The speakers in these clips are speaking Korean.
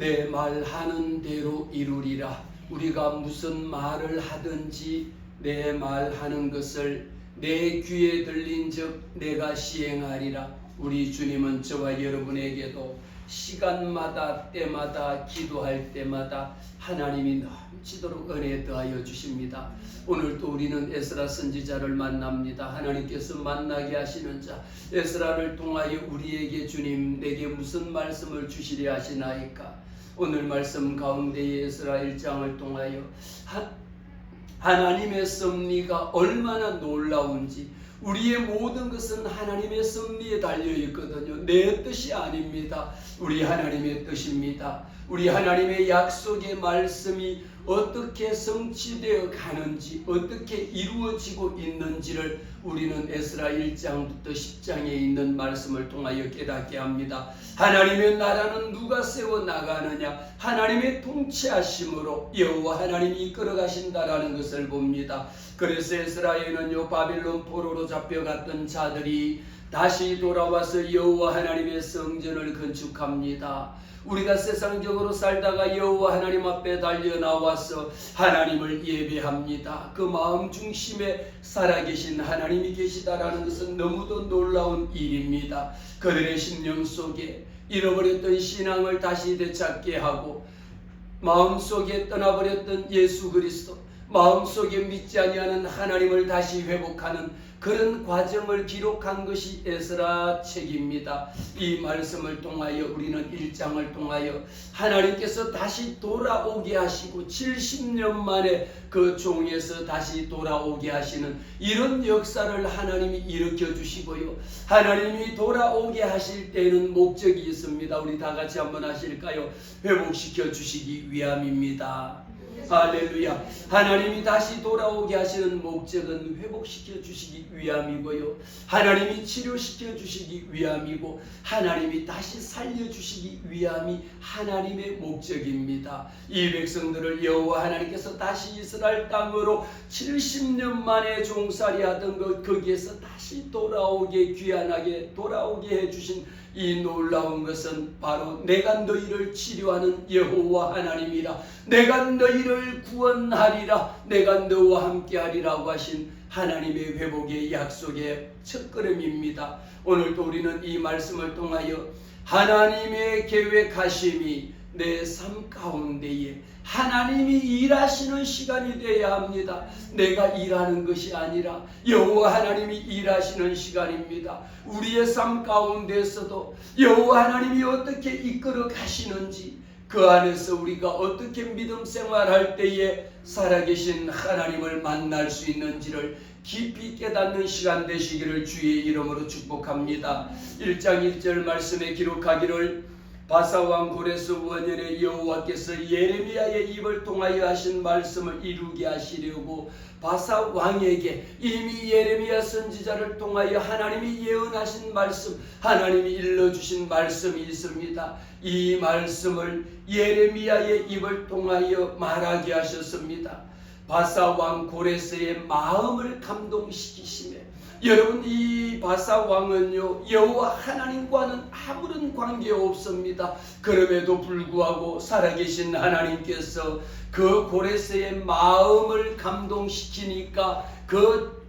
내 말하는 대로 이루리라. 우리가 무슨 말을 하든지 내 말하는 것을 내 귀에 들린즉 내가 시행하리라. 우리 주님은 저와 여러분에게도 시간마다 때마다 기도할 때마다 하나님이 넘치도록 은혜 더하여 주십니다. 오늘도 우리는 에스라 선지자를 만납니다. 하나님께서 만나게 하시는 자 에스라를 통하여 우리에게 주님 내게 무슨 말씀을 주시려 하시나이까. 오늘 말씀 가운데에 에스라 1장을 통하여 하나님의 섭리가 얼마나 놀라운지, 우리의 모든 것은 하나님의 섭리에 달려 있거든요. 내 뜻이 아닙니다. 우리 하나님의 뜻입니다. 우리 하나님의 약속의 말씀이 어떻게 성취되어 가는지, 어떻게 이루어지고 있는지를 우리는 에스라 1장부터 10장에 있는 말씀을 통하여 깨닫게 합니다. 하나님의 나라는 누가 세워 나가느냐? 하나님의 통치하심으로 여호와 하나님이 이끌어 가신다라는 것을 봅니다. 그래서 에스라에는요, 바빌론 포로로 잡혀갔던 자들이 다시 돌아와서 여호와 하나님의 성전을 건축합니다. 우리가 세상적으로 살다가 여호와 하나님 앞에 달려나와서 하나님을 예배합니다. 그 마음 중심에 살아계신 하나님이 계시다라는 것은 너무도 놀라운 일입니다. 그들의 심령 속에 잃어버렸던 신앙을 다시 되찾게 하고, 마음속에 떠나버렸던 예수 그리스도, 마음속에 믿지 아니하는 하나님을 다시 회복하는 그런 과정을 기록한 것이 에스라 책입니다. 이 말씀을 통하여 우리는 1장을 통하여 하나님께서 다시 돌아오게 하시고 70년 만에 그 종에서 다시 돌아오게 하시는 이런 역사를 하나님이 일으켜 주시고요, 하나님이 돌아오게 하실 때는 목적이 있습니다. 우리 다 같이 한번 하실까요? 회복시켜 주시기 위함입니다. 할렐루야. 하나님이 다시 돌아오게 하시는 목적은 회복시켜 주시기 위함이고요, 하나님이 치료시켜 주시기 위함이고, 하나님이 다시 살려주시기 위함이 하나님의 목적입니다. 이 백성들을 여호와 하나님께서 다시 이스라엘 땅으로 70년 만에 종살이 하던 것, 거기에서 다시 돌아오게, 귀환하게 돌아오게 해주신 이 놀라운 것은 바로 내가 너희를 치료하는 여호와 하나님이라, 내가 너희를 구원하리라, 내가 너와 함께하리라고 하신 하나님의 회복의 약속의 첫걸음입니다. 오늘도 우리는 이 말씀을 통하여 하나님의 계획하심이 내 삶 가운데에 하나님이 일하시는 시간이 되어야 합니다. 내가 일하는 것이 아니라 여호와 하나님이 일하시는 시간입니다. 우리의 삶 가운데서도 여호와 하나님이 어떻게 이끌어 가시는지, 그 안에서 우리가 어떻게 믿음 생활할 때에 살아계신 하나님을 만날 수 있는지를 깊이 깨닫는 시간 되시기를 주의 이름으로 축복합니다. 1장 1절 말씀에 기록하기를, 바사왕 고레스 원년에 여호와께서 예레미야의 입을 통하여 하신 말씀을 이루게 하시려고 바사왕에게 이미 예레미야 선지자를 통하여 하나님이 예언하신 말씀, 하나님이 일러주신 말씀이 있습니다. 이 말씀을 예레미야의 입을 통하여 말하게 하셨습니다. 바사왕 고레스의 마음을 감동시키시며, 여러분, 이 바사왕은요, 여호와 하나님과는 아무런 관계 없습니다. 그럼에도 불구하고 살아계신 하나님께서 그 고레스의 마음을 감동시키니까 그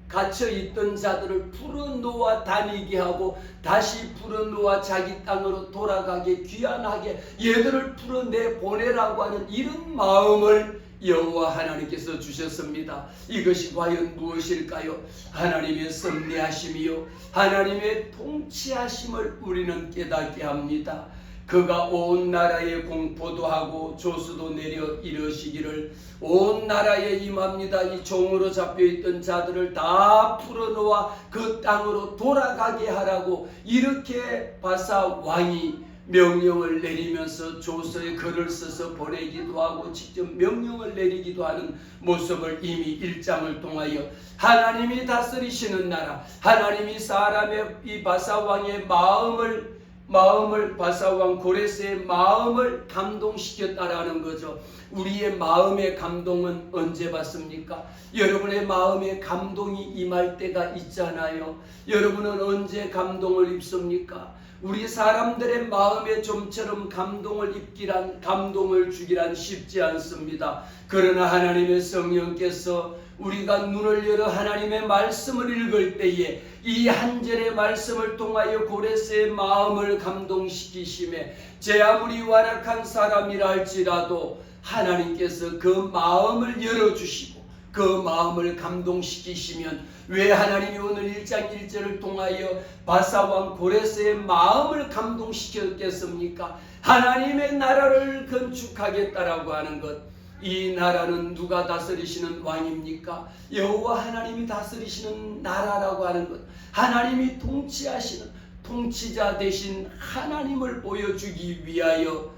갇혀있던 자들을 풀어놓아 다니게 하고 다시 풀어놓아 자기 땅으로 돌아가게, 귀환하게 얘들을 풀어내 보내라고 하는 이런 마음을 여호와 하나님께서 주셨습니다. 이것이 과연 무엇일까요? 하나님의 섭리하심이요, 하나님의 통치하심을 우리는 깨닫게 합니다. 그가 온 나라에 공포도 하고 조수도 내려 이르시기를, 온 나라에 임합니다. 이 종으로 잡혀있던 자들을 다 풀어놓아 그 땅으로 돌아가게 하라고 이렇게 바사 왕이 명령을 내리면서 조서에 글을 써서 보내기도 하고 직접 명령을 내리기도 하는 모습을 이미 1장을 통하여 하나님이 다스리시는 나라, 하나님이 사람의 이 바사왕의 마음을 바사왕 고레스의 마음을 감동시켰다라는 거죠. 우리의 마음의 감동은 언제 받습니까? 여러분의 마음에 감동이 임할 때가 있잖아요. 여러분은 언제 감동을 입습니까? 우리 사람들의 마음에 좀처럼 감동을 주기란 쉽지 않습니다. 그러나 하나님의 성령께서 우리가 눈을 열어 하나님의 말씀을 읽을 때에 이 한 절의 말씀을 통하여 고레스의 마음을 감동시키심에 제 아무리 완악한 사람이라 할지라도 하나님께서 그 마음을 열어주시고 그 마음을 감동시키시면 왜 하나님이 오늘 1장 1절을 통하여 바사왕 고레스의 마음을 감동시켰겠습니까? 하나님의 나라를 건축하겠다라고 하는 것. 이 나라는 누가 다스리시는 왕입니까? 여호와 하나님이 다스리시는 나라라고 하는 것. 하나님이 통치하시는 통치자 대신 하나님을 보여주기 위하여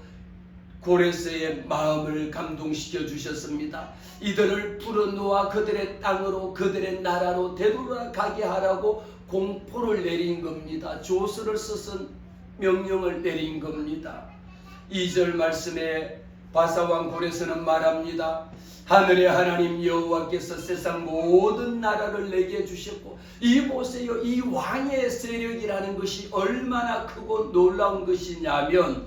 고레스의 마음을 감동시켜 주셨습니다. 이들을 풀어놓아 그들의 땅으로 그들의 나라로 되돌아가게 하라고 공포를 내린 겁니다. 조서를 써서 명령을 내린 겁니다. 2절 말씀에 바사왕 고레스는 말합니다. 하늘의 하나님 여호와께서 세상 모든 나라를 내게 주셨고 이 보세요. 이 왕의 세력이라는 것이 얼마나 크고 놀라운 것이냐면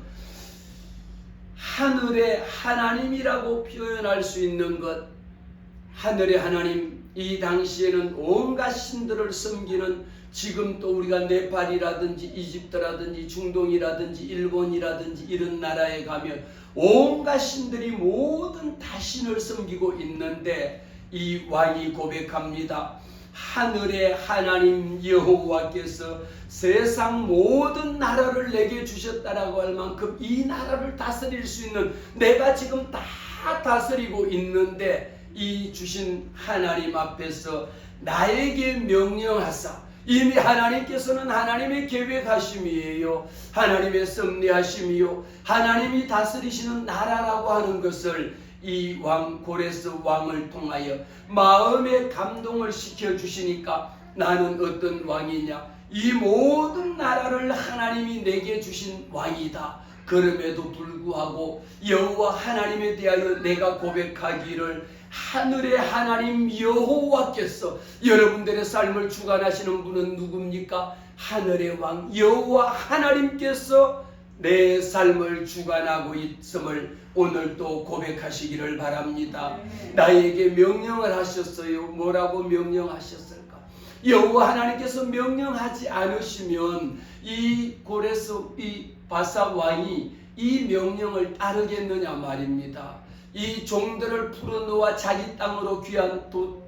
하늘의 하나님이라고 표현할 수 있는 것. 하늘의 하나님, 이 당시에는 온갖 신들을 섬기는 지금 또 우리가 네팔이라든지 이집트라든지 중동이라든지 일본이라든지 이런 나라에 가면 온갖 신들이 모든 다 신을 섬기고 있는데 이 왕이 고백합니다. 하늘의 하나님 여호와께서 세상 모든 나라를 내게 주셨다라고 할 만큼 이 나라를 다스릴 수 있는 내가 지금 다 다스리고 있는데 이 주신 하나님 앞에서 나에게 명령하사 이미 하나님께서는 하나님의 계획하심이에요. 하나님의 섭리하심이요. 하나님이 다스리시는 나라라고 하는 것을 이 왕 고레스 왕을 통하여 마음에 감동을 시켜주시니까 나는 어떤 왕이냐? 이 모든 나라를 하나님이 내게 주신 왕이다. 그럼에도 불구하고 여호와 하나님에 대하여 내가 고백하기를 하늘의 하나님 여호와께서 여러분들의 삶을 주관하시는 분은 누굽니까? 하늘의 왕 여호와 하나님께서 내 삶을 주관하고 있음을 오늘도 고백하시기를 바랍니다. 나에게 명령을 하셨어요. 뭐라고 명령하셨을까? 여호와 하나님께서 명령하지 않으시면 이 고레스 이 바사 왕이 이 명령을 따르겠느냐 말입니다. 이 종들을 풀어놓아 자기 땅으로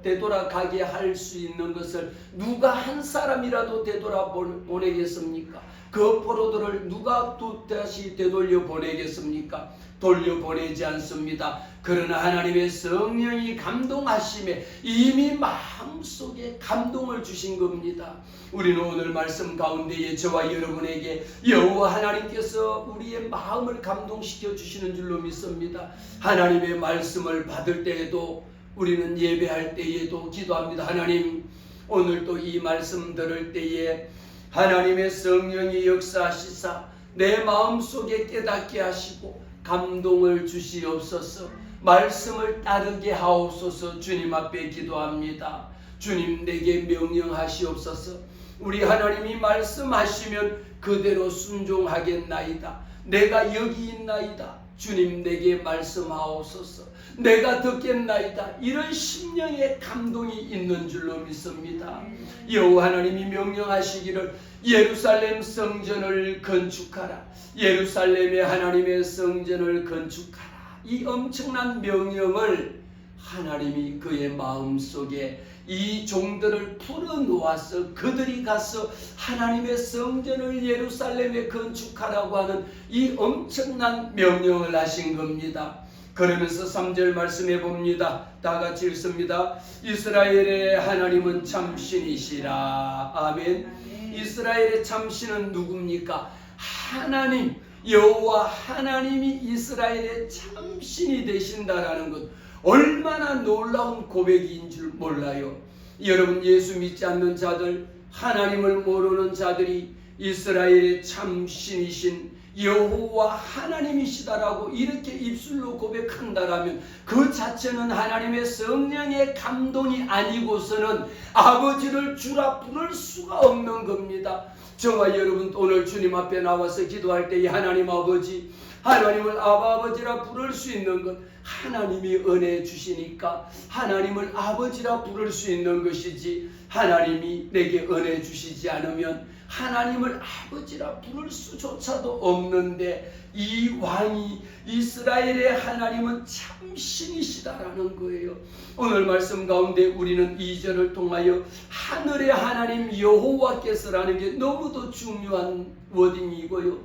되돌아가게 할 수 있는 것을 누가 한 사람이라도 되돌아보내겠습니까? 그 포로들을 누가 또 다시 되돌려 보내겠습니까? 돌려보내지 않습니다. 그러나 하나님의 성령이 감동하심에 이미 마음속에 감동을 주신 겁니다. 우리는 오늘 말씀 가운데에 저와 여러분에게 여호와 하나님께서 우리의 마음을 감동시켜 주시는 줄로 믿습니다. 하나님의 말씀을 받을 때에도 우리는 예배할 때에도 기도합니다. 하나님 오늘도 이 말씀 들을 때에 하나님의 성령이 역사하시사 내 마음속에 깨닫게 하시고 감동을 주시옵소서. 말씀을 따르게 하옵소서. 주님 앞에 기도합니다. 주님 내게 명령하시옵소서. 우리 하나님이 말씀하시면 그대로 순종하겠나이다. 내가 여기 있나이다. 주님 내게 말씀하옵소서. 내가 듣겠나이다. 이런 심령의 감동이 있는 줄로 믿습니다. 여호와 하나님이 명령하시기를 예루살렘 성전을 건축하라. 예루살렘의 하나님의 성전을 건축하라. 이 엄청난 명령을 하나님이 그의 마음속에 이 종들을 풀어놓아서 그들이 가서 하나님의 성전을 예루살렘에 건축하라고 하는 이 엄청난 명령을 하신 겁니다. 그러면서 3절 말씀해 봅니다. 다 같이 읽습니다. 이스라엘의 하나님은 참신이시라. 아멘. 이스라엘의 참신은 누굽니까? 하나님 여호와 하나님이 이스라엘의 참신이 되신다라는 것, 얼마나 놀라운 고백인 줄 몰라요. 여러분 예수 믿지 않는 자들, 하나님을 모르는 자들이 이스라엘의 참신이신 여호와 하나님이시다라고 이렇게 입술로 고백한다라면 그 자체는 하나님의 성령의 감동이 아니고서는 아버지를 주라 부를 수가 없는 겁니다. 저와 여러분 오늘 주님 앞에 나와서 기도할 때 이 하나님 아버지, 하나님을 아버지라 부를 수 있는 것, 하나님이 은혜 주시니까 하나님을 아버지라 부를 수 있는 것이지, 하나님이 내게 은혜 주시지 않으면 하나님을 아버지라 부를 수조차도 없는데, 이 왕이 이스라엘의 하나님은 참 신이시다라는 거예요. 오늘 말씀 가운데 우리는 2절을 통하여 하늘의 하나님 여호와께서라는 게 너무도 중요한 워딩이고요,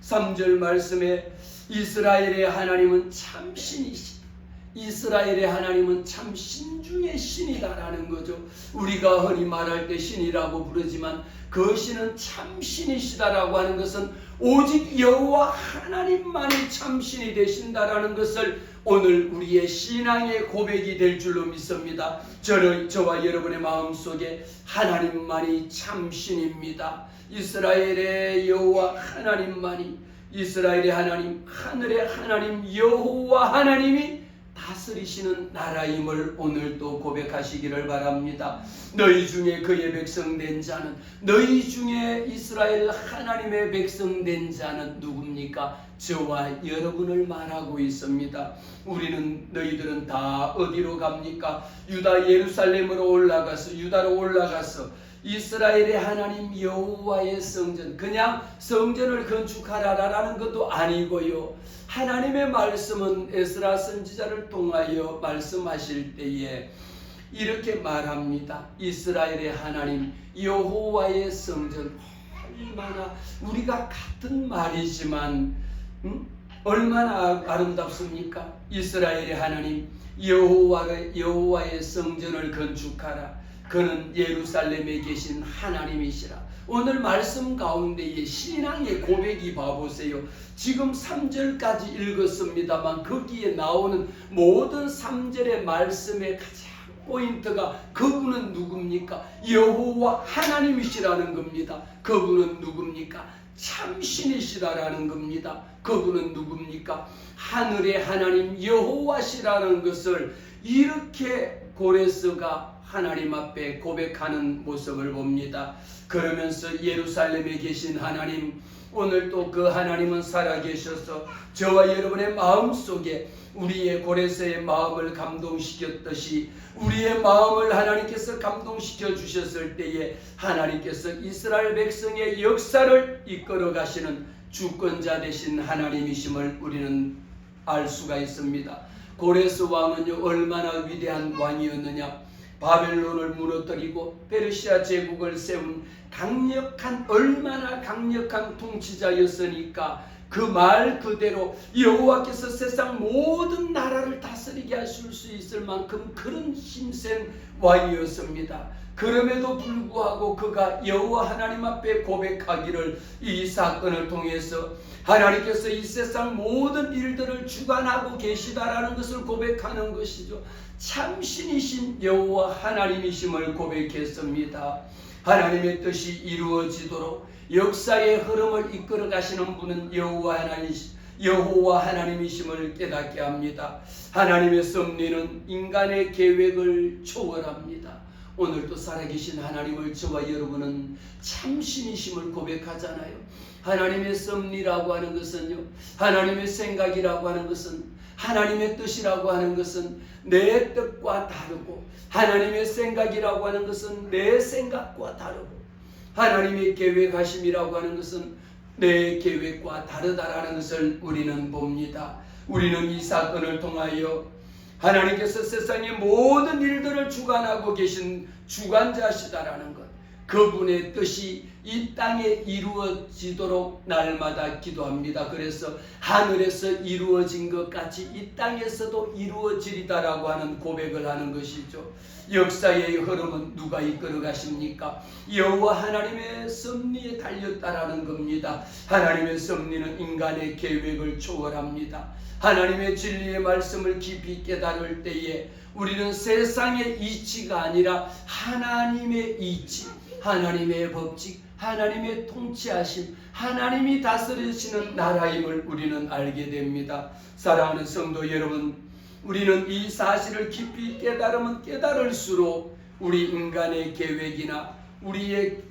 3절 말씀에 이스라엘의 하나님은 참 신이시다, 이스라엘의 하나님은 참 신중의 신이다라는 거죠. 우리가 흔히 말할 때 신이라고 부르지만 그 신은 참 신이시다라고 하는 것은 오직 여호와 하나님만이 참 신이 되신다라는 것을 오늘 우리의 신앙의 고백이 될 줄로 믿습니다. 저와 여러분의 마음속에 하나님만이 참 신입니다. 이스라엘의 여호와 하나님만이, 이스라엘의 하나님, 하늘의 하나님 여호와 하나님이 다스리시는 나라임을 오늘도 고백하시기를 바랍니다. 너희 중에 그의 백성 된 자는, 너희 중에 이스라엘 하나님의 백성 된 자는 누굽니까? 저와 여러분을 말하고 있습니다. 너희들은 다 어디로 갑니까? 유다 예루살렘으로 올라가서, 유다로 올라가서 이스라엘의 하나님 여호와의 성전, 그냥 성전을 건축하라라는 것도 아니고요, 하나님의 말씀은 에스라 선지자를 통하여 말씀하실 때에 이렇게 말합니다. 이스라엘의 하나님 여호와의 성전. 얼마나 우리가 같은 말이지만 얼마나 아름답습니까? 이스라엘의 하나님 여호와의 성전을 건축하라. 그는 예루살렘에 계신 하나님이시라. 오늘 말씀 가운데의 신앙의 고백이 봐보세요. 지금 3절까지 읽었습니다만 거기에 나오는 모든 3절의 말씀의 가장 포인트가 그분은 누굽니까? 여호와 하나님이시라는 겁니다. 그분은 누굽니까? 참신이시라는 겁니다. 그분은 누굽니까? 하늘의 하나님 여호와시라는 것을 이렇게 고레스가 하나님 앞에 고백하는 모습을 봅니다. 그러면서 예루살렘에 계신 하나님, 오늘 또 그 하나님은 살아계셔서 저와 여러분의 마음속에 우리의 고레스의 마음을 감동시켰듯이 우리의 마음을 하나님께서 감동시켜 주셨을 때에 하나님께서 이스라엘 백성의 역사를 이끌어 가시는 주권자 되신 하나님이심을 우리는 알 수가 있습니다. 고레스 왕은요 얼마나 위대한 왕이었느냐. 바벨론을 무너뜨리고 페르시아 제국을 세운 얼마나 강력한 통치자였으니까 그 말 그대로 여호와께서 세상 모든 나라를 다스리게 하실 수 있을 만큼 그런 힘센 왕이었습니다. 그럼에도 불구하고 그가 여호와 하나님 앞에 고백하기를, 이 사건을 통해서 하나님께서 이 세상 모든 일들을 주관하고 계시다라는 것을 고백하는 것이죠. 참신이신 여호와 하나님이심을 고백했습니다. 하나님의 뜻이 이루어지도록 역사의 흐름을 이끌어 가시는 분은 여호와 하나님이심을 깨닫게 합니다. 하나님의 섭리는 인간의 계획을 초월합니다. 오늘도 살아계신 하나님을 저와 여러분은 참신이심을 고백하잖아요. 하나님의 섭리라고 하는 것은요, 하나님의 생각이라고 하는 것은, 하나님의 뜻이라고 하는 것은 내 뜻과 다르고, 하나님의 생각이라고 하는 것은 내 생각과 다르고, 하나님의 계획하심이라고 하는 것은 내 계획과 다르다라는 것을 우리는 봅니다. 우리는 이 사건을 통하여 하나님께서 세상의 모든 일들을 주관하고 계신 주관자시다라는 것, 그분의 뜻이 이 땅에 이루어지도록 날마다 기도합니다. 그래서 하늘에서 이루어진 것 같이 이 땅에서도 이루어지리다라고 하는 고백을 하는 것이죠. 역사의 흐름은 누가 이끌어 가십니까? 여호와 하나님의 섭리에 달렸다라는 겁니다. 하나님의 섭리는 인간의 계획을 초월합니다. 하나님의 진리의 말씀을 깊이 깨달을 때에 우리는 세상의 이치가 아니라 하나님의 이치, 하나님의 법칙, 하나님의 통치하심, 하나님이 다스리시는 나라임을 우리는 알게 됩니다. 사랑하는 성도 여러분, 우리는 이 사실을 깊이 깨달으면 깨달을수록 우리 인간의 계획이나 우리의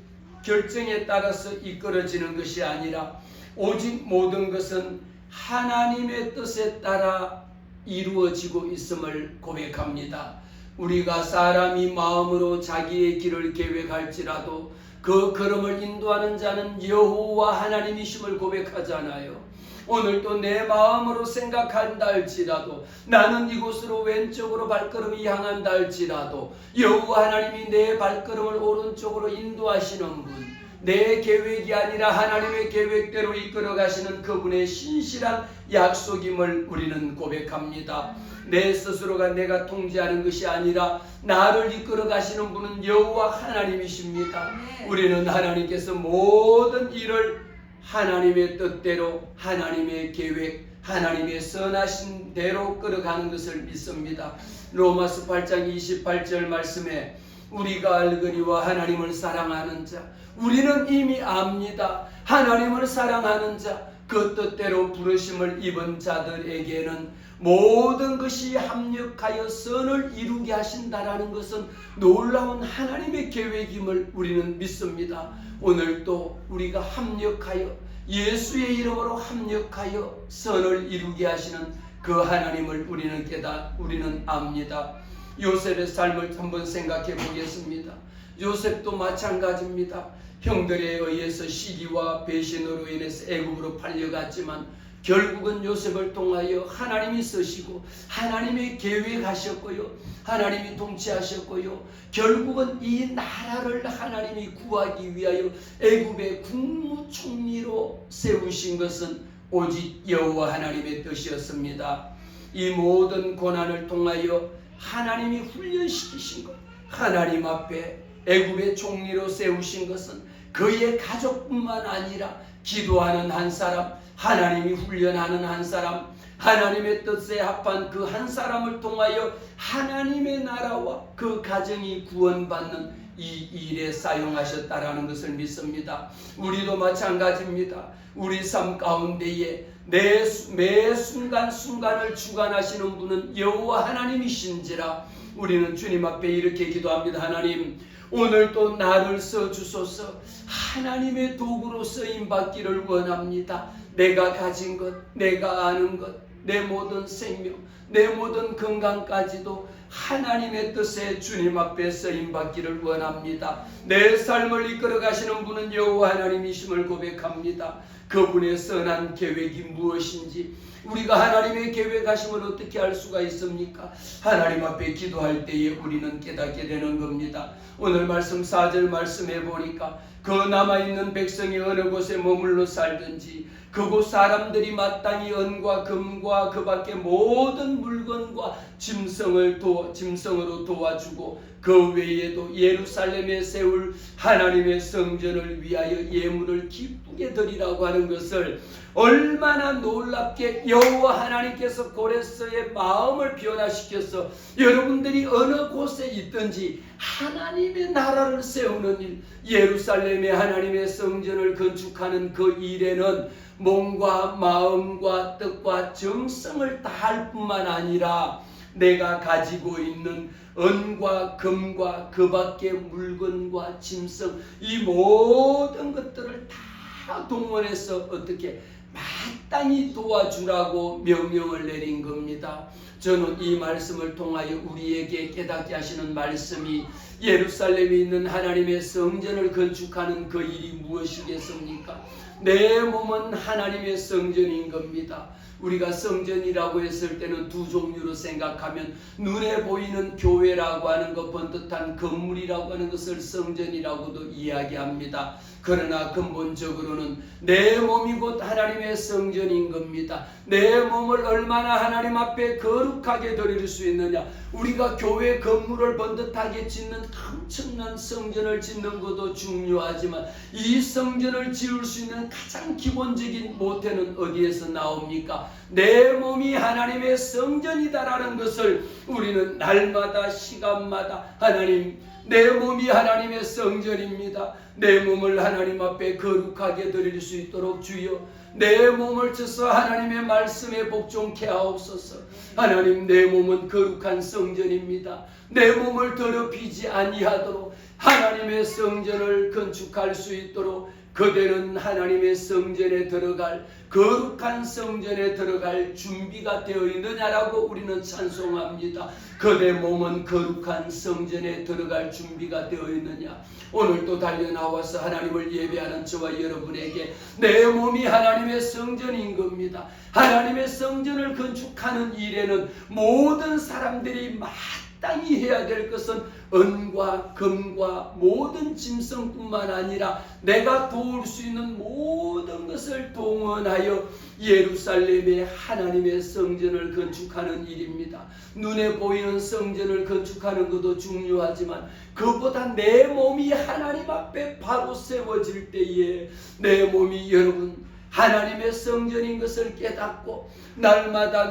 결정에 따라서 이끌어지는 것이 아니라 오직 모든 것은 하나님의 뜻에 따라 이루어지고 있음을 고백합니다. 우리가 사람이 마음으로 자기의 길을 계획할지라도 그 걸음을 인도하는 자는 여호와 하나님이심을 고백하잖아요. 오늘도 내 마음으로 생각한다 할지라도 나는 이곳으로 왼쪽으로 발걸음이 향한다 할지라도 여호와 하나님이 내 발걸음을 오른쪽으로 인도하시는 분, 내 계획이 아니라 하나님의 계획대로 이끌어 가시는 그분의 신실한 약속임을 우리는 고백합니다. 내 스스로가 내가 통제하는 것이 아니라 나를 이끌어 가시는 분은 여호와 하나님이십니다. 우리는 하나님께서 모든 일을 하나님의 뜻대로, 하나님의 계획, 하나님의 선하신 대로 끌어가는 것을 믿습니다. 로마서 8장 28절 말씀에 우리가 알거니와 하나님을 사랑하는 자, 우리는 이미 압니다. 하나님을 사랑하는 자, 그 뜻대로 부르심을 입은 자들에게는 모든 것이 합력하여 선을 이루게 하신다라는 것은 놀라운 하나님의 계획임을 우리는 믿습니다. 오늘도 우리가 합력하여 예수의 이름으로 합력하여 선을 이루게 하시는 그 하나님을 우리는 압니다. 요셉의 삶을 한번 생각해 보겠습니다. 요셉도 마찬가지입니다. 형들에 의해서 시기와 배신으로 인해서 애굽으로 팔려갔지만 결국은 요셉을 통하여 하나님이 쓰시고 하나님이 계획하셨고요, 하나님이 통치하셨고요, 결국은 이 나라를 하나님이 구하기 위하여 애굽의 국무총리로 세우신 것은 오직 여호와 하나님의 뜻이었습니다. 이 모든 고난을 통하여 하나님이 훈련시키신 것, 하나님 앞에 애굽의 총리로 세우신 것은 그의 가족뿐만 아니라 기도하는 한 사람, 하나님이 훈련하는 한 사람, 하나님의 뜻에 합한 그 한 사람을 통하여 하나님의 나라와 그 가정이 구원받는 이 일에 사용하셨다라는 것을 믿습니다. 우리도 마찬가지입니다. 우리 삶 가운데에 매 순간순간을 주관하시는 분은 여호와 하나님이신지라 우리는 주님 앞에 이렇게 기도합니다. 하나님, 오늘도 나를 써주소서. 하나님의 도구로 쓰임받기를 원합니다. 내가 가진 것, 내가 아는 것, 내 모든 생명, 내 모든 건강까지도 하나님의 뜻에 주님 앞에 쓰임받기를 원합니다. 내 삶을 이끌어 가시는 분은 여호와 하나님이심을 고백합니다. 그분의 선한 계획이 무엇인지 우리가 하나님의 계획하심을 어떻게 알 수가 있습니까? 하나님 앞에 기도할 때에 우리는 깨닫게 되는 겁니다. 오늘 말씀 4절 말씀해 보니까 그 남아있는 백성이 어느 곳에 머물러 살든지 그곳 사람들이 마땅히 은과 금과 그 밖에 모든 물건과 짐승으로 도와주고 그 외에도 예루살렘에 세울 하나님의 성전을 위하여 예물을 기쁘게 드리라고 하는 것을 얼마나 놀랍게 여호와 하나님께서 고레스의 마음을 변화시켜서 여러분들이 어느 곳에 있든지 하나님의 나라를 세우는 일, 예루살렘에 하나님의 성전을 건축하는 그 일에는 몸과 마음과 뜻과 정성을 다할 뿐만 아니라 내가 가지고 있는 은과 금과 그 밖의 물건과 짐승, 이 모든 것들을 다 동원해서 어떻게 마땅히 도와주라고 명령을 내린 겁니다. 저는 이 말씀을 통하여 우리에게 깨닫게 하시는 말씀이 예루살렘에 있는 하나님의 성전을 건축하는 그 일이 무엇이겠습니까? 내 몸은 하나님의 성전인 겁니다. 우리가 성전이라고 했을 때는 두 종류로 생각하면 눈에 보이는 교회라고 하는 것, 번듯한 건물이라고 하는 것을 성전이라고도 이야기합니다. 그러나 근본적으로는 내 몸이 곧 하나님의 성전인 겁니다. 내 몸을 얼마나 하나님 앞에 거룩하게 드릴 수 있느냐. 우리가 교회 건물을 번듯하게 짓는 엄청난 성전을 짓는 것도 중요하지만 이 성전을 지을 수 있는 가장 기본적인 모태는 어디에서 나옵니까? 내 몸이 하나님의 성전이다라는 것을 우리는 날마다 시간마다 하나님 내 몸이 하나님의 성전입니다. 내 몸을 하나님 앞에 거룩하게 드릴 수 있도록 주여 내 몸을 주서 하나님의 말씀에 복종케 하옵소서. 하나님, 내 몸은 거룩한 성전입니다. 내 몸을 더럽히지 아니하도록 하나님의 성전을 건축할 수 있도록 그대는 하나님의 성전에 들어갈, 거룩한 성전에 들어갈 준비가 되어 있느냐라고 우리는 찬송합니다. 그대 몸은 거룩한 성전에 들어갈 준비가 되어 있느냐. 오늘 또 달려나와서 하나님을 예배하는 저와 여러분에게 내 몸이 하나님의 성전인 겁니다. 하나님의 성전을 건축하는 일에는 모든 사람들이 마땅히 해야 될 것은 은과 금과 모든 짐승뿐만 아니라 내가 도울 수 있는 모든 것을 동원하여 예루살렘의 하나님의 성전을 건축하는 일입니다. 눈에 보이는 성전을 건축하는 것도 중요하지만 그보다 내 몸이 하나님 앞에 바로 세워질 때에 내 몸이 여러분 하나님의 성전인 것을 깨닫고 날마다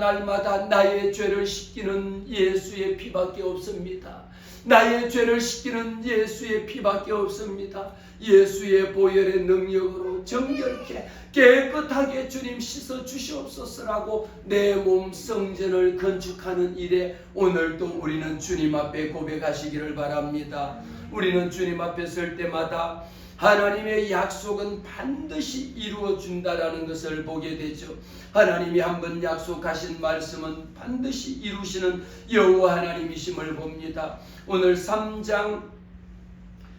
나의 죄를 씻기는 예수의 피밖에 없습니다. 나의 죄를 씻기는 예수의 피밖에 없습니다. 예수의 보혈의 능력으로 정결케 깨끗하게 주님 씻어 주시옵소서라고 내 몸 성전을 건축하는 일에 오늘도 우리는 주님 앞에 고백하시기를 바랍니다. 우리는 주님 앞에 설 때마다 하나님의 약속은 반드시 이루어준다라는 것을 보게 되죠. 하나님이 한번 약속하신 말씀은 반드시 이루시는 여호와 하나님이심을 봅니다. 오늘 3장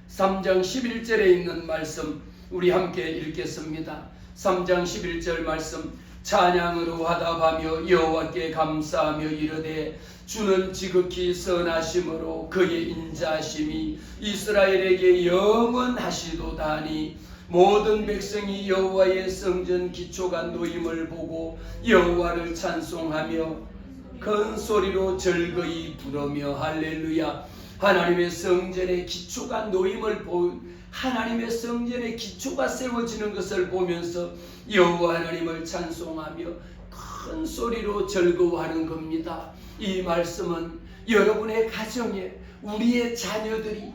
11절에 있는 말씀 우리 함께 읽겠습니다. 3장 11절 말씀 찬양으로 화답하며 여호와께 감사하며 이르되 주는 지극히 선하심으로 그의 인자심이 이스라엘에게 영원하시도다니 모든 백성이 여호와의 성전 기초가 놓임을 보고 여호와를 찬송하며 큰 소리로 즐거이 부르며 할렐루야. 하나님의 성전의 기초가 놓임을 하나님의 성전의 기초가 세워지는 것을 보면서 여호와 하나님을 찬송하며 큰 소리로 즐거워하는 겁니다. 이 말씀은 여러분의 가정에 우리의 자녀들이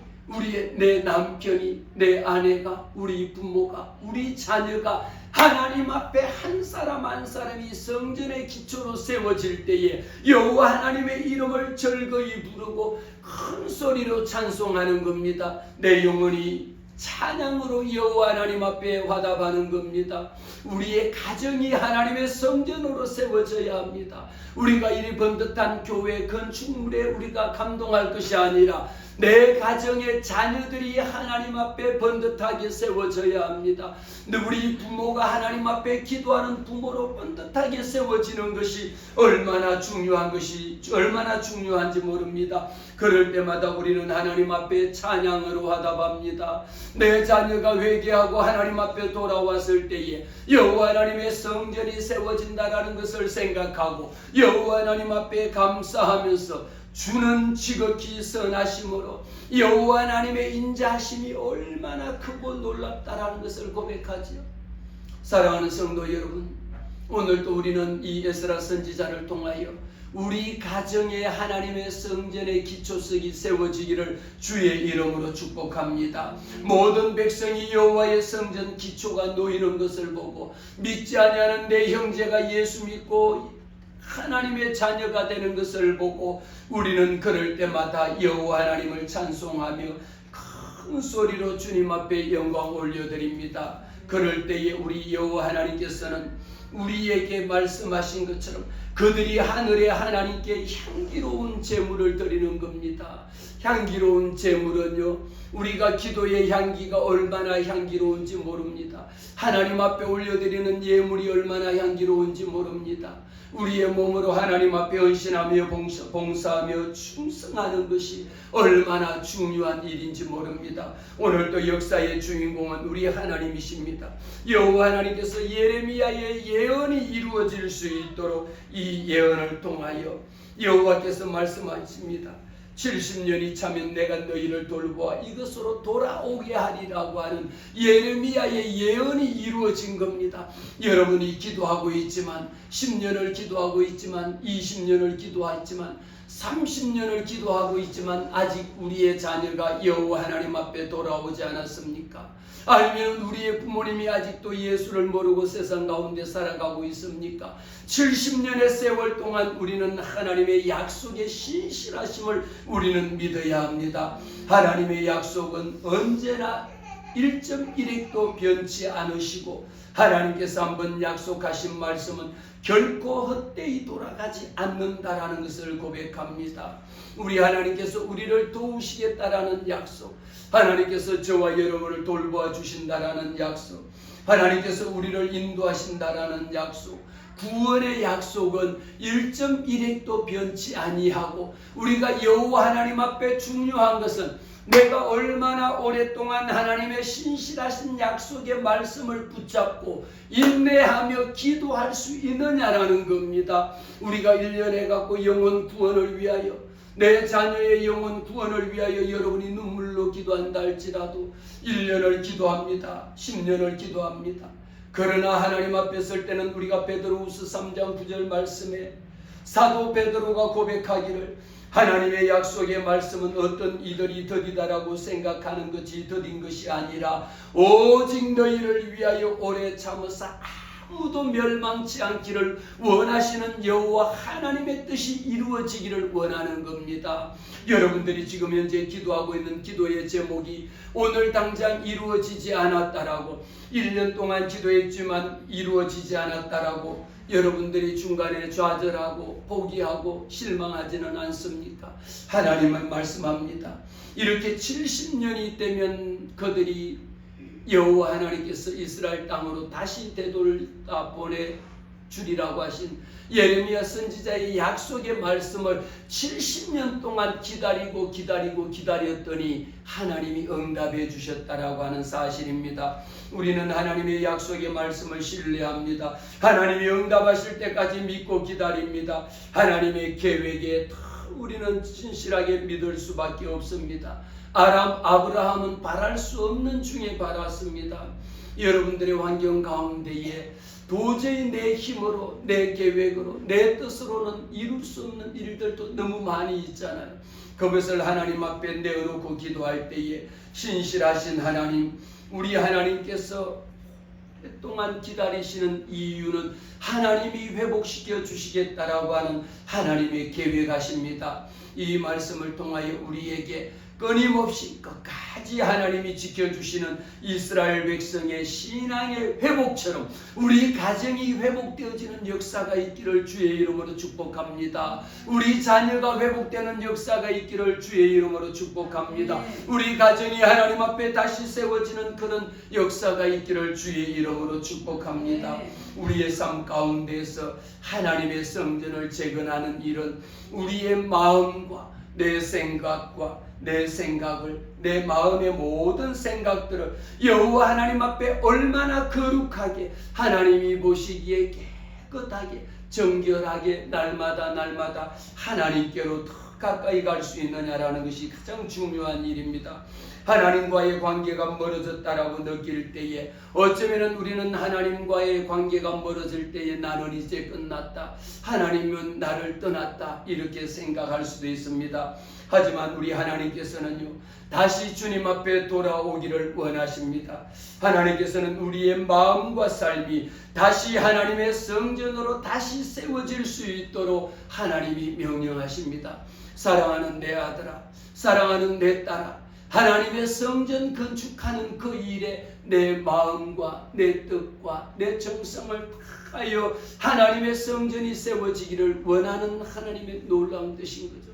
내 남편이 내 아내가 우리 부모가 우리 자녀가 하나님 앞에 한 사람 한 사람이 성전의 기초로 세워질 때에 여호와 하나님의 이름을 즐거이 부르고 큰 소리로 찬송하는 겁니다. 내 영혼이 찬양으로 여호와 하나님 앞에 화답하는 겁니다. 우리의 가정이 하나님의 성전으로 세워져야 합니다. 우리가 이리 번듯한 교회 건축물에 우리가 감동할 것이 아니라 내 가정의 자녀들이 하나님 앞에 번듯하게 세워져야 합니다. 우리 부모가 하나님 앞에 기도하는 부모로 번듯하게 세워지는 것이 얼마나 중요한지 모릅니다. 그럴 때마다 우리는 하나님 앞에 찬양으로 화답합니다. 내 자녀가 회개하고 하나님 앞에 돌아왔을 때에 여호와 하나님의 성전이 세워진다라는 것을 생각하고 여호와 하나님 앞에 감사하면서 주는 지극히 선하심으로 여호와 하나님의 인자하심이 얼마나 크고 놀랍다라는 것을 고백하지요. 사랑하는 성도 여러분, 오늘도 우리는 이 에스라 선지자를 통하여 우리 가정에 하나님의 성전의 기초석이 세워지기를 주의 이름으로 축복합니다. 모든 백성이 여호와의 성전 기초가 놓이는 것을 보고 믿지 아니하는 내 형제가 예수 믿고 하나님의 자녀가 되는 것을 보고 우리는 그럴 때마다 여호와 하나님을 찬송하며 큰 소리로 주님 앞에 영광 올려드립니다. 그럴 때에 우리 여호와 하나님께서는 우리에게 말씀하신 것처럼 그들이 하늘의 하나님께 향기로운 제물을 드리는 겁니다. 향기로운 제물은요, 우리가 기도의 향기가 얼마나 향기로운지 모릅니다. 하나님 앞에 올려드리는 예물이 얼마나 향기로운지 모릅니다. 우리의 몸으로 하나님 앞에 헌신하며 봉사하며 충성하는 것이 얼마나 중요한 일인지 모릅니다. 오늘도 역사의 주인공은 우리 하나님이십니다. 여호와 하나님께서 예레미야의 예언이 이루어질 수 있도록 이 예언을 통하여 여호와께서 말씀하십니다. 70년이 차면 내가 너희를 돌보아 이것으로 돌아오게 하리라고 하는 예레미야의 예언이 이루어진 겁니다. 여러분이 기도하고 있지만 10년을 기도하고 있지만 20년을 기도했지만 30년을 기도하고 있지만 아직 우리의 자녀가 여호와 하나님 앞에 돌아오지 않았습니까? 아니면 우리의 부모님이 아직도 예수를 모르고 세상 가운데 살아가고 있습니까? 70년의 세월 동안 우리는 하나님의 약속의 신실하심을 우리는 믿어야 합니다. 하나님의 약속은 언제나 1.1핵도 변치 않으시고 하나님께서 한번 약속하신 말씀은 결코 헛되이 돌아가지 않는다라는 것을 고백합니다. 우리 하나님께서 우리를 도우시겠다라는 약속, 하나님께서 저와 여러분을 돌보아 주신다라는 약속, 하나님께서 우리를 인도하신다라는 약속, 구원의 약속은 1.1핵도 변치 아니하고 우리가 여호와 하나님 앞에 중요한 것은 내가 얼마나 오랫동안 하나님의 신실하신 약속의 말씀을 붙잡고 인내하며 기도할 수 있느냐라는 겁니다. 우리가 1년에 갖고 영혼 구원을 위하여, 내 자녀의 영혼 구원을 위하여 여러분이 눈물로 기도한다 할지라도 1년을 기도합니다. 10년을 기도합니다. 그러나 하나님 앞에 설 때는 우리가 베드로후서 3장 9절 말씀에 사도 베드로가 고백하기를 하나님의 약속의 말씀은 어떤 이들이 더디다라고 생각하는 것이 더딘 것이 아니라 오직 너희를 위하여 오래 참으사 아무도 멸망치 않기를 원하시는 여호와 하나님의 뜻이 이루어지기를 원하는 겁니다. 여러분들이 지금 현재 기도하고 있는 기도의 제목이 오늘 당장 이루어지지 않았다라고, 1년 동안 기도했지만 이루어지지 않았다라고 여러분들이 중간에 좌절하고 포기하고 실망하지는 않습니까? 하나님은 말씀합니다. 이렇게 70년이 되면 그들이 여호와 하나님께서 이스라엘 땅으로 다시 되돌아 보내주리라고 하신 예레미야 선지자의 약속의 말씀을 70년 동안 기다렸더니 하나님이 응답해 주셨다라고 하는 사실입니다. 우리는 하나님의 약속의 말씀을 신뢰합니다. 하나님이 응답하실 때까지 믿고 기다립니다. 하나님의 계획에 우리는 진실하게 믿을 수밖에 없습니다. 아브라함은 바랄 수 없는 중에 바랐습니다. 여러분들의 환경 가운데에 도저히 내 힘으로, 내 계획으로, 내 뜻으로는 이룰 수 없는 일들도 너무 많이 있잖아요. 그것을 하나님 앞에 내어놓고 기도할 때에 신실하신 하나님, 우리 하나님께서 오랫동안 기다리시는 이유는 하나님이 회복시켜 주시겠다라고 하는 하나님의 계획하십니다. 이 말씀을 통하여 우리에게 끊임없이 끝까지 하나님이 지켜주시는 이스라엘 백성의 신앙의 회복처럼 우리 가정이 회복되어지는 역사가 있기를 주의 이름으로 축복합니다. 우리 자녀가 회복되는 역사가 있기를 주의 이름으로 축복합니다. 우리 가정이 하나님 앞에 다시 세워지는 그런 역사가 있기를 주의 이름으로 축복합니다. 우리의 삶 가운데서 하나님의 성전을 재건하는 일은 우리의 마음과 내 생각과 내 생각을, 내 마음의 모든 생각들을 여호와 하나님 앞에 얼마나 거룩하게 하나님이 보시기에 깨끗하게 정결하게 날마다 하나님께로 더 가까이 갈 수 있느냐라는 것이 가장 중요한 일입니다. 하나님과의 관계가 멀어졌다라고 느낄 때에 어쩌면 우리는 하나님과의 관계가 멀어질 때에 나는 이제 끝났다, 하나님은 나를 떠났다 이렇게 생각할 수도 있습니다. 하지만 우리 하나님께서는요 다시 주님 앞에 돌아오기를 원하십니다. 하나님께서는 우리의 마음과 삶이 다시 하나님의 성전으로 다시 세워질 수 있도록 하나님이 명령하십니다. 사랑하는 내 아들아, 사랑하는 내 딸아, 하나님의 성전 건축하는 그 일에 내 마음과 내 뜻과 내 정성을 다하여 하나님의 성전이 세워지기를 원하는 하나님의 놀라운 뜻인 거죠.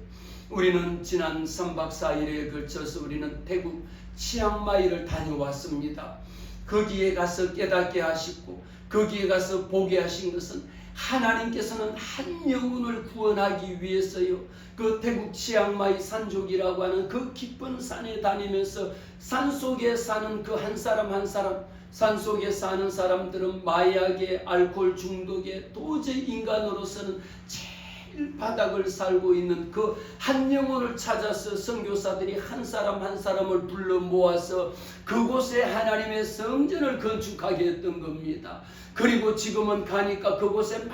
우리는 지난 3박 4일에 걸쳐서 우리는 태국 치앙마이를 다녀왔습니다. 거기에 가서 깨닫게 하시고 거기에 가서 보게 하신 것은 하나님께서는 한 영혼을 구원하기 위해서요, 그 태국 치앙마이 산족이라고 하는 그 깊은 산에 다니면서 산속에 사는 그 한 사람 한 사람, 산속에 사는 사람들은 마약에, 알코올 중독에 도저히 인간으로서는 제일 바닥을 살고 있는 그 한 영혼을 찾아서 선교사들이 한 사람 한 사람을 불러 모아서 그곳에 하나님의 성전을 건축하게 했던 겁니다. 그리고 지금은 가니까 그곳에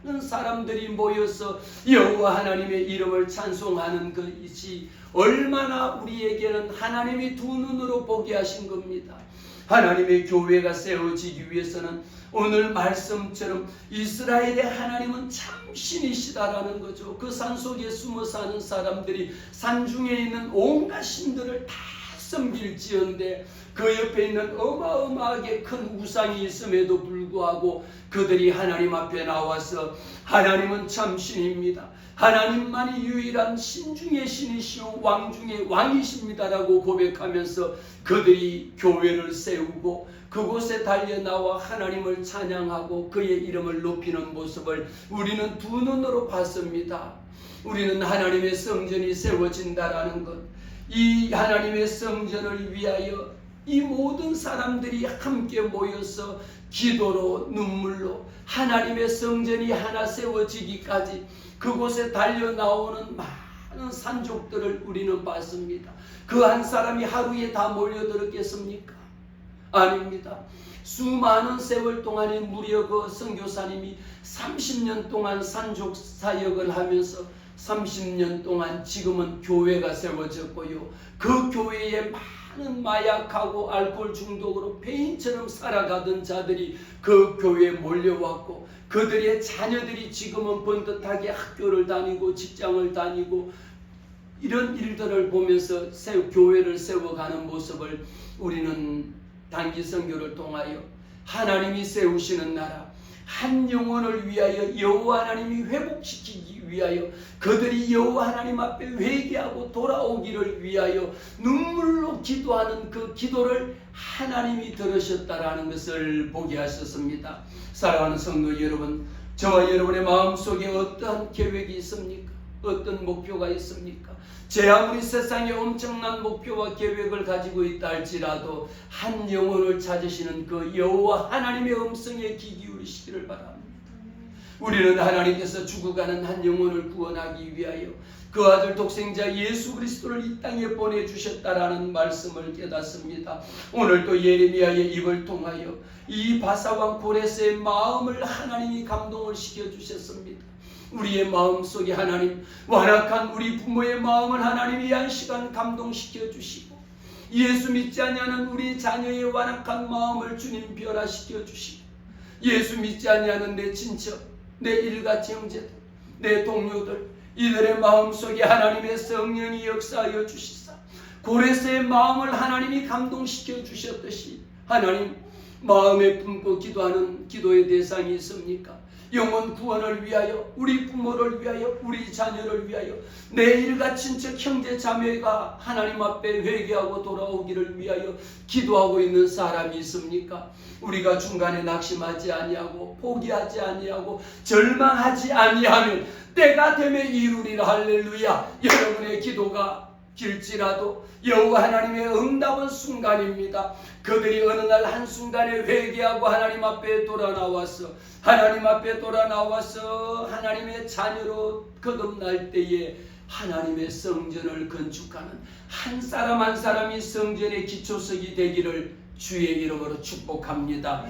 많은 사람들이 모여서 여호와 하나님의 이름을 찬송하는 것이 얼마나 우리에게는 하나님이 두 눈으로 보게 하신 겁니다. 하나님의 교회가 세워지기 위해서는 오늘 말씀처럼 이스라엘의 하나님은 참 신이시다라는 거죠. 그 산속에 숨어 사는 사람들이 산중에 있는 온갖 신들을 다 섬길지언데 그 옆에 있는 어마어마하게 큰 우상이 있음에도 불구하고 그들이 하나님 앞에 나와서 하나님은 참 신입니다. 하나님만이 유일한 신 중의 신이시오 왕 중의 왕이십니다라고 고백하면서 그들이 교회를 세우고 그곳에 달려나와 하나님을 찬양하고 그의 이름을 높이는 모습을 우리는 두 눈으로 봤습니다. 우리는 하나님의 성전이 세워진다라는 것, 이 하나님의 성전을 위하여 이 모든 사람들이 함께 모여서 기도로 눈물로 하나님의 성전이 하나 세워지기까지 그곳에 달려나오는 많은 산족들을 우리는 봤습니다. 그 한 사람이 하루에 다 몰려들었겠습니까? 아닙니다. 수많은 세월 동안에 무려 그 선교사님이 30년 동안 산족 사역을 하면서 30년 동안 지금은 교회가 세워졌고요. 그 교회에 많은 마약하고 알코올 중독으로 폐인처럼 살아가던 자들이 그 교회에 몰려왔고 그들의 자녀들이 지금은 번듯하게 학교를 다니고 직장을 다니고 이런 일들을 보면서 교회를 세워가는 모습을 우리는 단기 선교를 통하여 하나님이 세우시는 나라 한 영혼을 위하여 여호와 하나님이 회복시키기 위하여 그들이 여호와 하나님 앞에 회개하고 돌아오기를 위하여 눈물로 기도하는 그 기도를 하나님이 들으셨다라는 것을 보게 하셨습니다. 사랑하는 성도 여러분, 저와 여러분의 마음속에 어떠한 계획이 있습니까? 어떤 목표가 있습니까? 제 아무리 세상에 엄청난 목표와 계획을 가지고 있다 할지라도 한 영혼을 찾으시는 그 여호와 하나님의 음성에 귀 기울이시기를 바랍니다. 우리는 하나님께서 죽어가는 한 영혼을 구원하기 위하여 그 아들 독생자 예수 그리스도를 이 땅에 보내주셨다라는 말씀을 깨닫습니다. 오늘 또 예레미야의 입을 통하여 이 바사왕 고레스의 마음을 하나님이 감동을 시켜주셨습니다. 우리의 마음속에 하나님, 완악한 우리 부모의 마음을 하나님이 한 시간 감동시켜 주시고 예수 믿지 아니하는 우리 자녀의 완악한 마음을 주님 변화시켜 주시고 예수 믿지 아니하는 내 친척, 내 일가치 형제들, 내 동료들 이들의 마음속에 하나님의 성령이 역사하여 주시사 고레스의 마음을 하나님이 감동시켜 주셨듯이 하나님 마음에 품고 기도하는 기도의 대상이 있습니까? 영혼 구원을 위하여, 우리 부모를 위하여, 우리 자녀를 위하여, 내 일가 친척 형제 자매가 하나님 앞에 회개하고 돌아오기를 위하여 기도하고 있는 사람이 있습니까? 우리가 중간에 낙심하지 아니하고 포기하지 아니하고 절망하지 아니하면 때가 되면 이루리라. 할렐루야. 여러분의 기도가 길지라도 여호와 하나님의 응답은 순간입니다. 그들이 어느 날 한순간에 회개하고 하나님 앞에 돌아나와서 하나님의 자녀로 거듭날 때에 하나님의 성전을 건축하는 한 사람 한 사람이 성전의 기초석이 되기를 주의 이름으로 축복합니다.